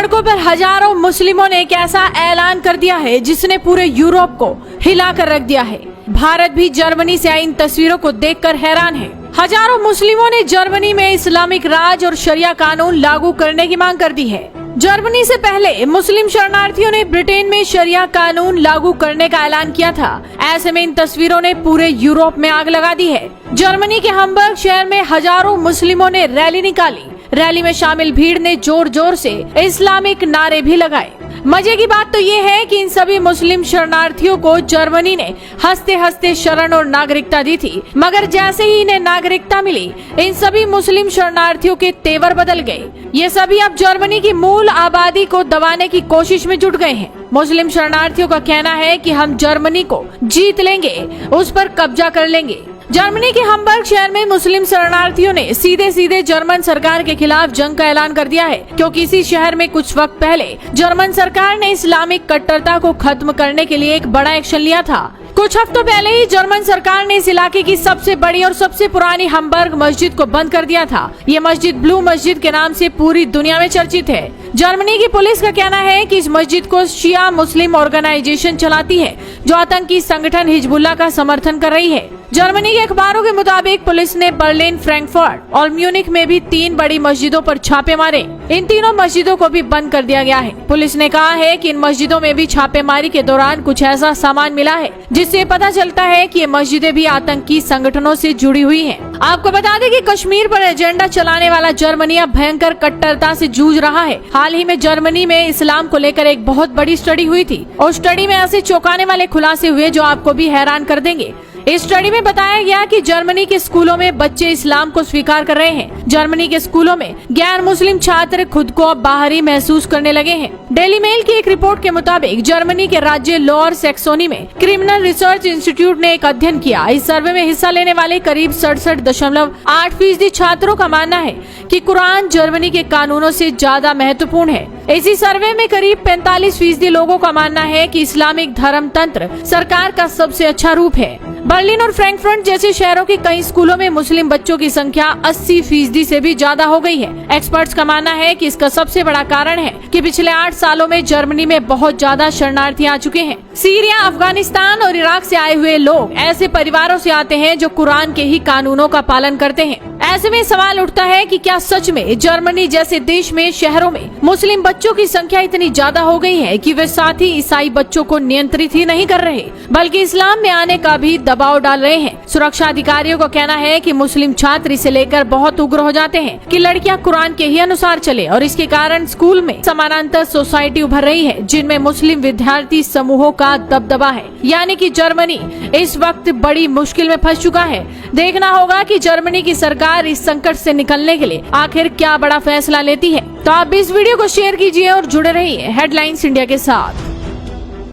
सड़कों पर हजारों मुस्लिमों ने एक ऐसा ऐलान कर दिया है जिसने पूरे यूरोप को हिलाकर रख दिया है। भारत भी जर्मनी से आई इन तस्वीरों को देखकर हैरान है। हजारों मुस्लिमों ने जर्मनी में इस्लामिक राज और शरिया कानून लागू करने की मांग कर दी है। जर्मनी से पहले मुस्लिम शरणार्थियों ने ब्रिटेन में शरिया कानून लागू करने का ऐलान किया था। ऐसे में इन तस्वीरों ने पूरे यूरोप में आग लगा दी है। जर्मनी के हम्बर्ग शहर में हजारों मुस्लिमों ने रैली निकाली। रैली में शामिल भीड़ ने जोर जोर से इस्लामिक नारे भी लगाए। मजे की बात तो ये है कि इन सभी मुस्लिम शरणार्थियों को जर्मनी ने हंसते हंसते शरण और नागरिकता दी थी, मगर जैसे ही इन्हें नागरिकता मिली, इन सभी मुस्लिम शरणार्थियों के तेवर बदल गए। ये सभी अब जर्मनी की मूल आबादी को दबाने की कोशिश में जुट गए हैं। मुस्लिम शरणार्थियों का कहना है कि हम जर्मनी को जीत लेंगे, उस पर कब्जा कर लेंगे। जर्मनी के हम्बर्ग शहर में मुस्लिम शरणार्थियों ने सीधे सीधे जर्मन सरकार के खिलाफ जंग का ऐलान कर दिया है, क्योंकि इसी शहर में कुछ वक्त पहले जर्मन सरकार ने इस्लामिक कट्टरता को खत्म करने के लिए एक बड़ा एक्शन लिया था। कुछ हफ्तों पहले ही जर्मन सरकार ने इस इलाके की सबसे बड़ी और सबसे पुरानी हम्बर्ग मस्जिद को बंद कर दिया था। ये मस्जिद ब्लू मस्जिद के नाम से पूरी दुनिया में चर्चित है। जर्मनी की पुलिस का कहना है कि इस मस्जिद को शिया मुस्लिम ऑर्गेनाइजेशन चलाती है, जो आतंकी संगठन हिजबुल्लाह का समर्थन कर रही है। जर्मनी के अखबारों के मुताबिक पुलिस ने बर्लिन, फ्रैंकफर्ट और म्यूनिख में भी 3 बड़ी मस्जिदों पर छापे मारे। इन तीनों मस्जिदों को भी बंद कर दिया गया है। पुलिस ने कहा है कि इन मस्जिदों में भी छापेमारी के दौरान कुछ ऐसा सामान मिला है जिससे पता चलता है कि ये मस्जिदें भी आतंकी संगठनों से जुड़ी हुई हैं। आपको बता दें कि कश्मीर पर एजेंडा चलाने वाला जर्मनी अब भयंकर कट्टरता से जूझ रहा है। हाल ही में जर्मनी में इस्लाम को लेकर एक बहुत बड़ी स्टडी हुई थी और स्टडी में ऐसे चौंकाने वाले खुलासे हुए जो आपको भी हैरान कर देंगे। इस स्टडी में बताया गया कि जर्मनी के स्कूलों में बच्चे इस्लाम को स्वीकार कर रहे हैं। जर्मनी के स्कूलों में गैर मुस्लिम छात्र खुद को अब बाहरी महसूस करने लगे हैं। डेली मेल की एक रिपोर्ट के मुताबिक जर्मनी के राज्य लोअर सैक्सोनी में क्रिमिनल रिसर्च इंस्टीट्यूट ने एक अध्ययन किया। इस सर्वे में हिस्सा लेने वाले करीब 67.8% छात्रों का मानना है कि कुरान जर्मनी के कानूनों से ज्यादा महत्वपूर्ण है। इसी सर्वे में करीब 45% लोगों का मानना है कि इस्लामिक धर्म तंत्र सरकार का सबसे अच्छा रूप है। बर्लिन और फ्रैंकफर्ट जैसे शहरों के कई स्कूलों में मुस्लिम बच्चों की संख्या 80% से भी ज्यादा हो गई है। एक्सपर्ट्स का मानना है कि इसका सबसे बड़ा कारण है कि पिछले 8 सालों में जर्मनी में बहुत ज्यादा शरणार्थी आ चुके हैं। सीरिया, अफगानिस्तान और इराक से आए हुए लोग ऐसे परिवारों से आते हैं जो कुरान के ही कानूनों का पालन करते हैं। ऐसे में सवाल उठता है कि क्या सच में जर्मनी जैसे देश में शहरों में मुस्लिम बच्चों की संख्या इतनी ज्यादा हो गई है कि वे साथ ही ईसाई बच्चों को नियंत्रित ही नहीं कर रहे, बल्कि इस्लाम में आने का भी दबाव डाल रहे हैं। सुरक्षा अधिकारियों का कहना है कि मुस्लिम छात्र इसे लेकर बहुत उग्र हो जाते हैं कि लड़कियां कुरान के ही अनुसार चले, और इसके कारण स्कूल में समानांतर सोसाइटी उभर रही है जिनमें मुस्लिम विद्यार्थी समूहों का दबदबा है। यानी कि जर्मनी इस वक्त बड़ी मुश्किल में फंस चुका है। देखना होगा कि जर्मनी की सरकार इस संकट से निकलने के लिए आखिर क्या बड़ा फैसला लेती है। तो आप इस वीडियो को शेयर कीजिए और जुड़े रहिए हेडलाइंस इंडिया के साथ।